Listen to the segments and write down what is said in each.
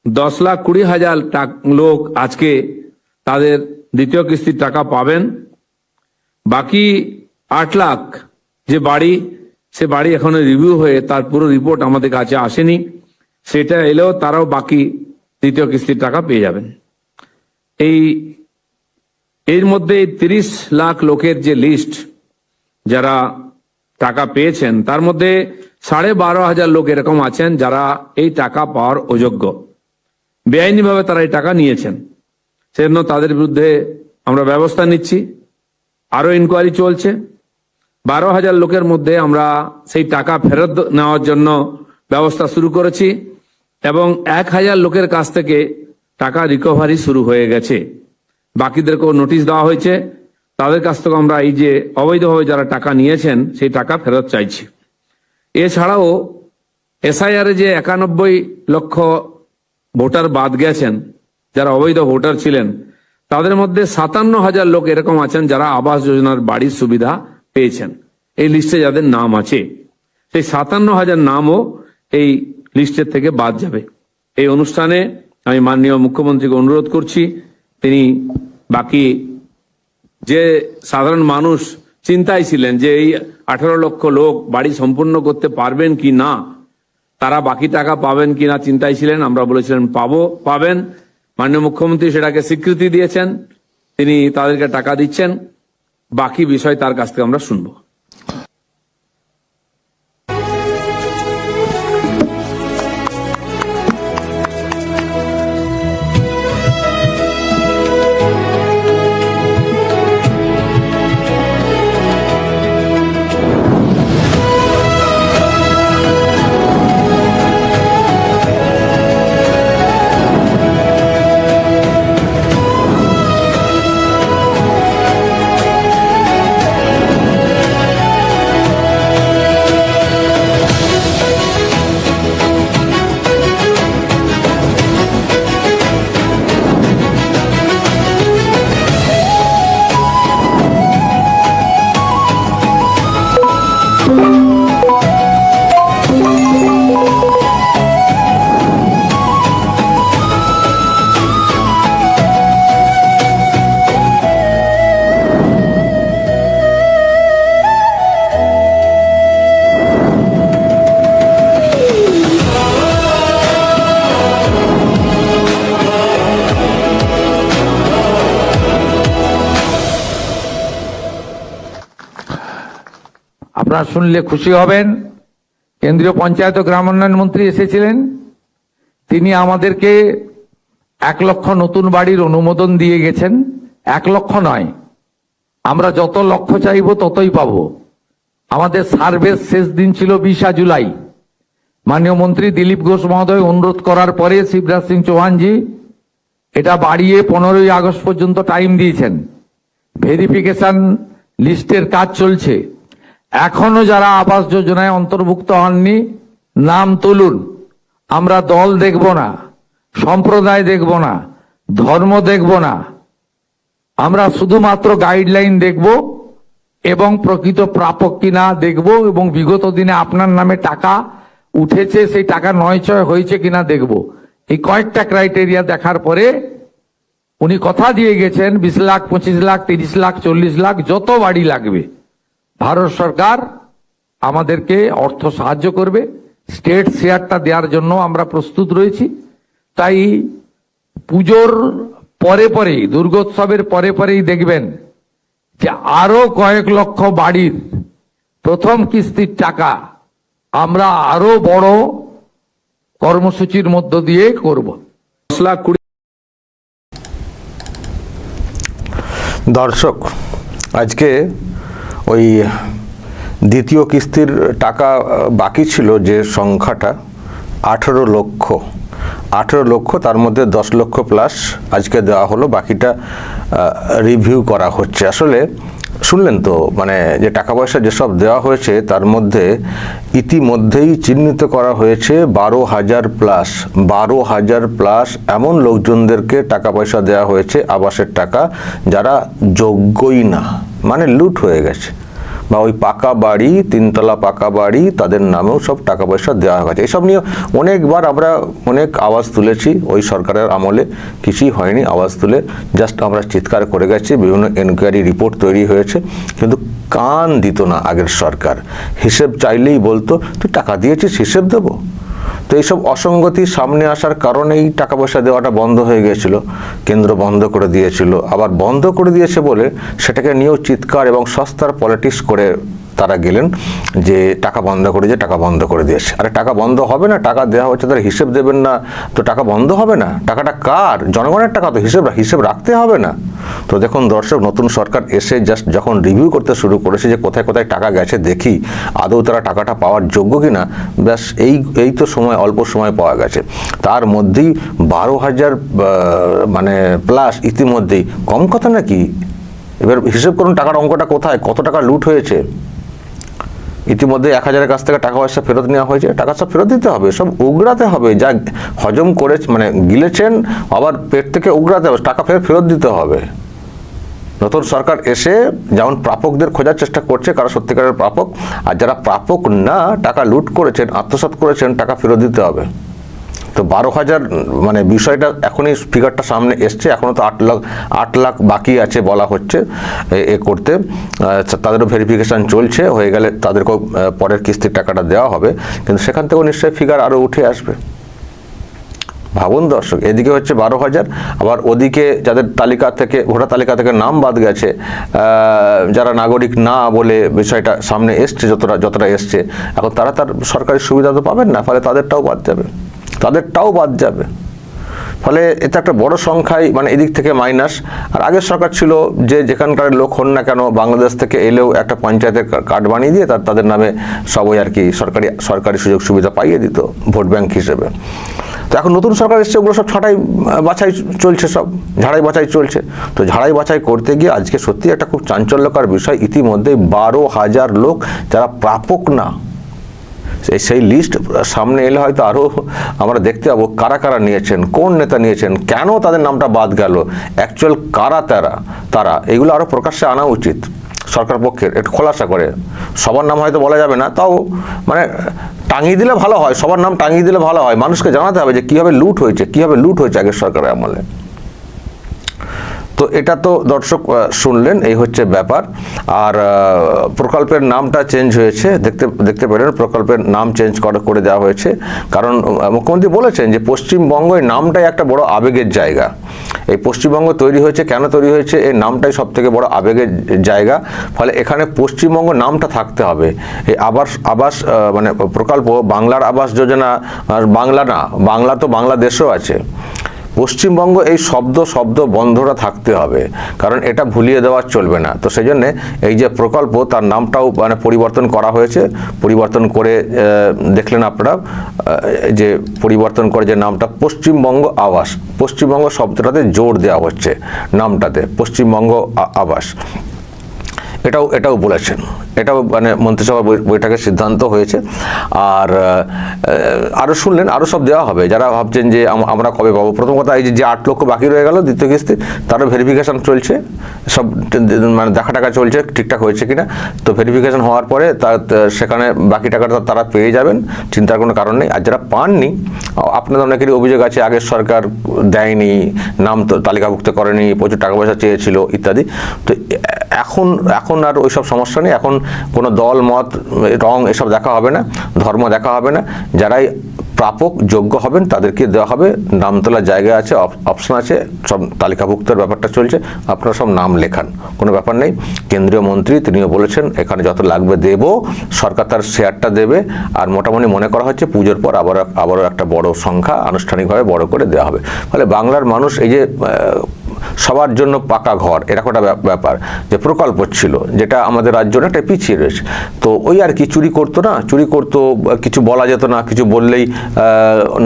10,20,000 লোক আজকে তাদের দ্বিতীয় কিস্তির টাকা পাবেন। বাকি 8 লাখ যে বাড়ি, সে বাড়ি এখনো রিভিউ হয়ে তার পুরো রিপোর্ট আমাদের কাছে আসেনি, সেটা এলেও তারাও বাকি দ্বিতীয় কিস্তির টাকা পেয়ে যাবেন। এর মধ্যে 30 লাখ লোকের যে লিস্ট যারা টাকা পেয়েছেন, তার মধ্যে 12,500 লোক এরকম আছেন যারা এই টাকা পাওয়ার অযোগ্য, বেআইনিভাবে তারা এই টাকা নিয়েছেন। সেজন্য তাদের বিরুদ্ধে আমরা ব্যবস্থা নিচ্ছি, আরো ইনকোয়ারি চলছে। 12,000 লোকের মধ্যে আমরা সেই টাকা ফেরত নেওয়ার জন্য ব্যবস্থা শুরু করেছি এবং 1,000 লোকের কাছ থেকে টাকা রিকভারি শুরু হয়ে গেছে। বাকিদেরকেও নোটিশ দেওয়া হয়েছে, তাদের কাছ থেকে আমরা এই যে অবৈধভাবে যারা টাকা নিয়েছেন সেই টাকা ফেরত চাইছি। এছাড়াও এসআইআর যে 91 লক্ষ ভোটার বাদ গেছেন, যারা অবৈধ ভোটার ছিলেন, তাদের মধ্যে 57,000 লোক এরকম আছেন যারা আবাস যোজনার বাড়ির সুবিধা পেয়েছেন। এই লিস্টে যাদের নাম আছে, সেই 57,000 নামও এই লিস্টের থেকে বাদ যাবে। এই অনুষ্ঠানে আমি মাননীয় মুখ্যমন্ত্রীকে অনুরোধ করছি, তিনি বাকি যে সাধারণ মানুষ চিন্তায় ছিলেন যে এই 18 লক্ষ লোক বাড়ি সম্পূর্ণ করতে পারবেন কি না, তারা বাকি টাকা পাবেন কিনা চিন্তায় ছিলেন। আমরা বলেছিলেন পাবেন। মাননীয় মুখ্যমন্ত্রী সেটাকে স্বীকৃতি দিয়েছেন, তিনি তাদেরকে টাকা দিচ্ছেন। বাকি বিষয় তার কাছ থেকে আমরা শুনবো। আপনারা শুনলে খুশি হবেন, কেন্দ্রীয় পঞ্চায়েত ও গ্রাম উন্নয়ন মন্ত্রী এসেছিলেন, তিনি আমাদেরকে 1 লক্ষ নতুন বাড়ির অনুমোদন দিয়ে গেছেন। 1 লক্ষ নয়, আমরা যত লক্ষ চাইব ততই পাবো। আমাদের সার্ভের শেষ দিন ছিল 20 জুলাই। মাননীয় মন্ত্রী দিলীপ ঘোষ মহোদয় অনুরোধ করার পরে শিবরাজ সিং চৌহানজি এটা বাড়িয়ে 15ই আগস্ট পর্যন্ত টাইম দিয়েছেন। ভেরিফিকেশন লিস্টের কাজ চলছে। এখনো যারা আবাস যোজনায় অন্তর্ভুক্ত হননি, নাম তুলুন। আমরা দল দেখব না, সম্প্রদায় দেখব না, ধর্ম দেখব না, আমরা শুধুমাত্র গাইডলাইন দেখব এবং প্রকৃত প্রাপক কিনা দেখব এবং বিগত দিনে আপনার নামে টাকা উঠেছে, সেই টাকা নয়ছয় হয়েছে কিনা দেখব। এই কয়েকটা ক্রাইটেরিয়া দেখার পরে উনি কথা দিয়ে গেছেন 20 লাখ, 25 লাখ, 30 লাখ, 40 লাখ, যত বাড়ি লাগবে ভারত সরকার আমাদেরকে অর্থ সাহায্য করবে। স্টেট শেয়ারটা দেওয়ার জন্য আমরা প্রস্তুত রয়েছি। তাই পুজোর পরে পরেই, দুর্গোৎসবের পরে পরেই দেখবেন যে আরো কয়েক লক্ষ বাড়ির প্রথম কিস্তির টাকা আমরা আরো বড় কর্মসূচির মধ্য দিয়ে করব। দর্শক, আজকে ওই দ্বিতীয় কিস্তির টাকা বাকি ছিল যে সংখ্যাটা 18 লক্ষ, তার মধ্যে 10 লক্ষ প্লাস আজকে দেওয়া হলো, বাকিটা রিভিউ করা হচ্ছে। আসলে শুনলেন তো, মানে যে টাকা পয়সা যেসব দেওয়া হয়েছে তার মধ্যে ইতিমধ্যেই চিহ্নিত করা হয়েছে 12,000 প্লাস এমন লোকজনদেরকে টাকা পয়সা দেওয়া হয়েছে আবাসের টাকা, যারা যোগ্যই না, মানে লুট হয়ে গেছে। বা ওই পাকা বাড়ি, 3 তলা পাকা বাড়ি, তাদের নামেও সব টাকা পয়সা দেওয়া হয়েছে। এসব নিয়ে অনেকবার আমরা অনেক আওয়াজ তুলেছি, ওই সরকারের আমলে কিছুই হয়নি। আওয়াজ তুলে জাস্ট আমরা চিৎকার করে গেছি, বিভিন্ন এনকোয়ারি রিপোর্ট তৈরি হয়েছে, কিন্তু কান দিত না আগের সরকার। হিসেব চাইলেই বলতো তুই টাকা দিয়েছিস, হিসেব দেবো। তো এইসব অসঙ্গতি সামনে আসার কারণেই টাকা পয়সা দেওয়াটা বন্ধ হয়ে গিয়েছিল, কেন্দ্র বন্ধ করে দিয়েছিল। আবার বন্ধ করে দিয়েছে বলে সেটাকে নিয়েও চিৎকার এবং সস্তার পলিটিক্স করে তারা গেলেন যে টাকা বন্ধ করে দিয়ে টাকা বন্ধ করে দিয়েছে। আরে টাকা বন্ধ হবে না, টাকা দেওয়া হচ্ছে, তার হিসেব দেবেন না তো টাকা বন্ধ হবে না? টাকাটা কার? জনগণের টাকা, তো হিসেব রাখতে হবে না? তো দেখুন দর্শক, নতুন সরকার এসে জাস্ট যখন রিভিউ করতে শুরু করেছে যে কোথায় কোথায় টাকা গেছে দেখি আদৌ তারা টাকাটা পাওয়ার যোগ্য কিনা, ব্যাস এই তো সময়, অল্প সময় পাওয়া গেছে। তার মধ্যেই 12,000 মানে প্লাস ইতিমধ্যেই, কম কথা নাকি? এবার হিসেব করুন টাকার অঙ্কটা কোথায়, কত টাকা লুট হয়েছে। ইতিমধ্যে 1,000-এর কাছ থেকে টাকা পয়সা ফেরত নেওয়া হয়েছে, টাকা সব ফেরত দিতে হবে, সব উগড়াতে হবে। যা হজম করে মানে গিলেছেন আবার পেট থেকে উগড়াতে হবে, টাকা ফেরত দিতে হবে। নতুন সরকার এসে যেমন প্রাপকদের খোঁজার চেষ্টা করছে কারা সত্যিকারের প্রাপক, আর যারা প্রাপক না, টাকা লুট করেছেন, আত্মসাৎ করেছেন, টাকা ফেরত দিতে হবে। তো 12,000 মানে বিষয়টা এখনই ফিগারটা সামনে এসছে, এখনও তো 8 লাখ বাকি আছে বলা হচ্ছে এ করতে। তাদেরও ভেরিফিকেশান চলছে, হয়ে গেলে তাদেরকেও পরের কিস্তির টাকাটা দেওয়া হবে, কিন্তু সেখান থেকেও নিশ্চয়ই ফিগার আরও উঠে আসবে। ভাবুন দর্শক, এদিকে হচ্ছে 12,000, আবার ওদিকে যাদের তালিকা থেকে, ভোটার তালিকা থেকে নাম বাদ গেছে, যারা নাগরিক না বলে বিষয়টা সামনে এসছে, যতটা এসছে, এখন তারা তার সরকারি সুবিধা তো পাবেন না, ফলে তাদেরটাও বাদ যাবে। ফলে এটা একটা বড় সংখ্যায়, মানে এদিক থেকে মাইনাস। আর আগের সরকার ছিল যে যেখানকার লোক হন না কেন, বাংলাদেশ থেকে এলেও একটা পঞ্চায়েতের কার্ড বানিয়ে দিয়ে তাদের নামে সবই আর কি সরকারি সুযোগ সুবিধা পাইয়ে দিত ভোট ব্যাংক হিসেবে। তো এখন নতুন সরকার এসছে, ওগুলো সব ঝাড়াই বাছাই চলছে। তো ঝাড়াই বাছাই করতে গিয়ে আজকে সত্যি একটা খুব চাঞ্চল্যকর বিষয়, ইতিমধ্যে 12,000 লোক যারা প্রাপক না, সেই লিস্ট সামনে এলে হয়তো আরও আমরা দেখতে পাবো কারা কারা নিয়েছেন, কোন নেতা নিয়েছেন, কেন তাদের নামটা বাদ গেল, অ্যাকচুয়াল কারা তারা এগুলো আরও প্রকাশ্যে আনা উচিত সরকার পক্ষের, একটু খোলাসা করে। সবার নাম হয়তো বলা যাবে না, তাও মানে টাঙিয়ে দিলে ভালো হয়, সবার নাম টাঙিয়ে দিলে ভালো হয়। মানুষকে জানাতে হবে যে কীভাবে লুট হয়েছে আগের সরকারের আমলে। তো এটা তো দর্শক শুনলেন, এই হচ্ছে ব্যাপার। আর প্রকল্পের নামটা চেঞ্জ হয়েছে, দেখতে পেলেন, প্রকল্পের নাম চেঞ্জ করে দেওয়া হয়েছে। কারণ মুখ্যমন্ত্রী বলেছেন যে পশ্চিমবঙ্গ এই নামটাই একটা বড় আবেগের জায়গা। এই পশ্চিমবঙ্গ তৈরি হয়েছে, কেন তৈরি হয়েছে, এই নামটাই সব থেকে বড় আবেগের জায়গা। ফলে এখানে পশ্চিমবঙ্গ নামটা থাকতে হবে। এই আবাস মানে প্রকল্প, বাংলার আবাস যোজনা, বাংলা তো বাংলাদেশও আছে, পশ্চিমবঙ্গ এই শব্দ বন্ধটা থাকতে হবে, কারণ এটা ভুলিয়ে দেওয়া চলবে না। তো সেই জন্যে এই যে প্রকল্প, তার নামটাও মানে পরিবর্তন করা হয়েছে। পরিবর্তন করে দেখলেন আপনারা যে পরিবর্তন করে যে নামটা পশ্চিমবঙ্গ আবাস, পশ্চিমবঙ্গ শব্দটাতে জোর দেওয়া হচ্ছে নামটাতে, পশ্চিমবঙ্গ আবাস। এটাও বলেছেন, এটাও মানে মন্ত্রিসভা বৈঠকের সিদ্ধান্ত হয়েছে। আর আরও শুনলেন, আরও সব দেওয়া হবে। যারা ভাবছেন যে আমরা কবে পাবো, প্রথম কথা এই যে 8 লক্ষ বাকি রয়ে গেল দ্বিতীয় কিস্তি, তারও ভেরিফিকেশান চলছে, সব মানে দেখা টাকা চলছে ঠিকঠাক হয়েছে কিনা। তো ভেরিফিকেশান হওয়ার পরে সেখানে বাকি টাকাটা তারা পেয়ে যাবেন, চিন্তার কোনো কারণ নেই। আর যারা পাননি, আপনাদের অনেকেরই অভিযোগ আছে আগের সরকার দেয়নি, নাম তো তালিকাভুক্ত করেনি, প্রচুর টাকা পয়সা চেয়েছিল ইত্যাদি। তো এখন আর ওইসব সমস্যা নেই। এখন কোনো দল, মত, রং এসব দেখা হবে না, ধর্ম দেখা হবে না। যারাই প্রাপক যোগ্য হবেন তাদেরকে দেওয়া হবে। নাম তোলার জায়গা আছে, অপশন আছে, সব তালিকাভুক্তের ব্যাপারটা চলছে, আপনারা সব নাম লেখান, কোনো ব্যাপার নেই। কেন্দ্রীয় মন্ত্রী তিনিও বলেছেন এখানে যত লাগবে দেব, সরকার তার শেয়ারটা দেবে। আর মোটামুটি মনে করা হচ্ছে পুজোর পর আবারও একটা বড় সংখ্যা আনুষ্ঠানিকভাবে বড় করে দেওয়া হবে। ফলে বাংলার মানুষ এই যে সবার জন্য পাকা ঘর, এরকম একটা ব্যাপার যে প্রকল্প ছিল, যেটা আমাদের রাজ্য একটা পিছিয়ে রয়েছে। তো ওই আর কি, চুরি করতো, কিছু বলা যেত না, কিছু বললেই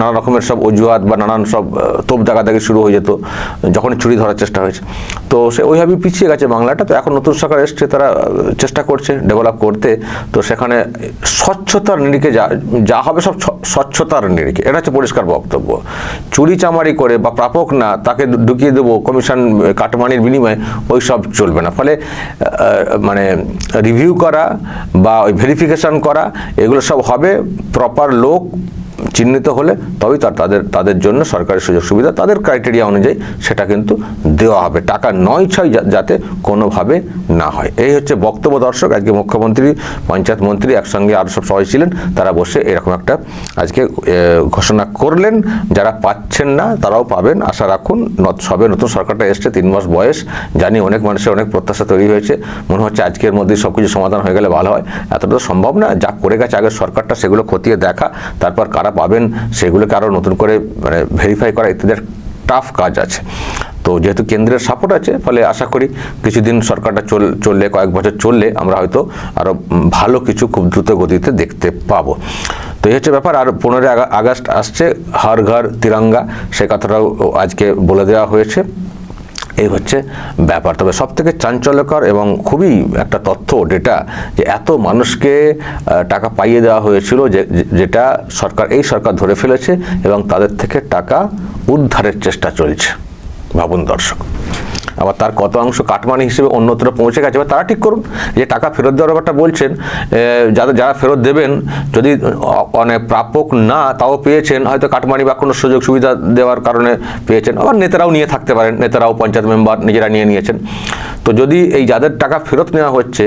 নানা রকমের সব অজুহাত বা নানান সব তোপ দাগাদাগি শুরু হয়ে যেত যখন চুরি ধরার চেষ্টা হয়েছে। তো সে ওইভাবেই পিছিয়ে গেছে বাংলাটা। তো এখন নতুন সরকার এসছে, তারা চেষ্টা করছে ডেভেলপ করতে। তো সেখানে স্বচ্ছতার নিরিখে যা হবে সব স্বচ্ছতার নিরিখে, এটা হচ্ছে পরিষ্কার বক্তব্য। চুরি চামারি করে বা প্রাপক না তাকে ঢুকিয়ে দেবো কমিশন ভেরিফিকেশন কাটমানির বিনিময়ে ওই সব চলবে না। ফলে মানে রিভিউ করা বা ওই ভেরিফিকেশন করা এগুলো সব হবে প্রপার লোক চিহ্নিত হলে তবেই তাদের জন্য সরকারি সুযোগ সুবিধা তাদের ক্রাইটেরিয়া অনুযায়ী সেটা কিন্তু দেওয়া হবে। টাকা নয় ছয় যাতে কোনোভাবে না হয়, এই হচ্ছে বক্তব্য। দর্শক, আজকে মুখ্যমন্ত্রী, পঞ্চায়েত মন্ত্রী একসঙ্গে আরও সব সবাই ছিলেন, তারা বসে এরকম একটা আজকে ঘোষণা করলেন। যারা পাচ্ছেন না তারাও পাবেন, আশা রাখুন। সবে নতুন সরকারটা এসছে, 3 মাস বয়স, জানি অনেক মানুষের অনেক প্রত্যাশা তৈরি হয়েছে। মনে হচ্ছে আজকের মধ্যে সব কিছু সমাধান হয়ে গেলে ভালো হয়। এতটা তো সম্ভব না, যা করে গেছে আগের সরকারটা সেগুলো খতিয়ে দেখা, তারপর কারা পাবেন সেগুলোকে আরও নতুন করে মানে ভেরিফাই করা ইত্যাদি টাফ কাজ আছে। তো যেহেতু কেন্দ্রের সাপোর্ট আছে, ফলে আশা করি কিছুদিন সরকারটা চললে, কয়েক বছর চললে আমরা হয়তো আরও ভালো কিছু খুব দ্রুত গতিতে দেখতে পাবো। তো এই হচ্ছে ব্যাপার। আর 15 আগস্ট আসছে, হর ঘর তিরঙ্গা, সে কথাটাও আজকে বলে দেওয়া হয়েছে। এই হচ্ছে ব্যাপার। তবে সব থেকে চাঞ্চল্যকর এবং খুবই একটা তথ্য ডেটা, যে এত মানুষকে টাকা পাইয়ে দেওয়া হয়েছিল যেটা এই সরকার ধরে ফেলেছে এবং তাদের থেকে টাকা উদ্ধারের চেষ্টা চলছে। ভাবুন দর্শক, আবার তার কত অংশ কাটমানি হিসেবে অন্যত্র পৌঁছে গেছে, তারা ঠিক করুন। যে টাকা ফেরত দেওয়ার ব্যাপারটা বলছেন, যারা ফেরত দেবেন যদি অনেক প্রাপক না তাও পেয়েছেন, হয়তো কাটমানি বা কোনো সুযোগ সুবিধা দেওয়ার কারণে পেয়েছেন। আবার নেতারাও নিয়ে থাকতে পারেন, নেতারাও পঞ্চায়েত মেম্বার নিজেরা নিয়েছেন। তো যদি এই যাদের টাকা ফেরত নেওয়া হচ্ছে,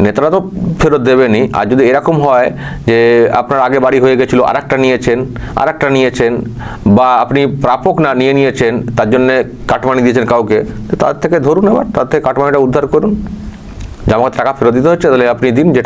নেতারা তো ফেরত দেবেনই। আর যদি এরকম হয় যে আপনার আগে বাড়ি হয়ে গেছিলো, আরেকটা নিয়েছেন, বা আপনি প্রাপক না নিয়েছেন, তার জন্য কাটমানি দিয়েছেন কাউকে, তার থেকে ধরুন, আবার তার থেকে কাটমানিটা উদ্ধার করুন। যে আমার টাকা ফেরত দিতে হচ্ছে, তাহলে আপনি দিন যে টাকা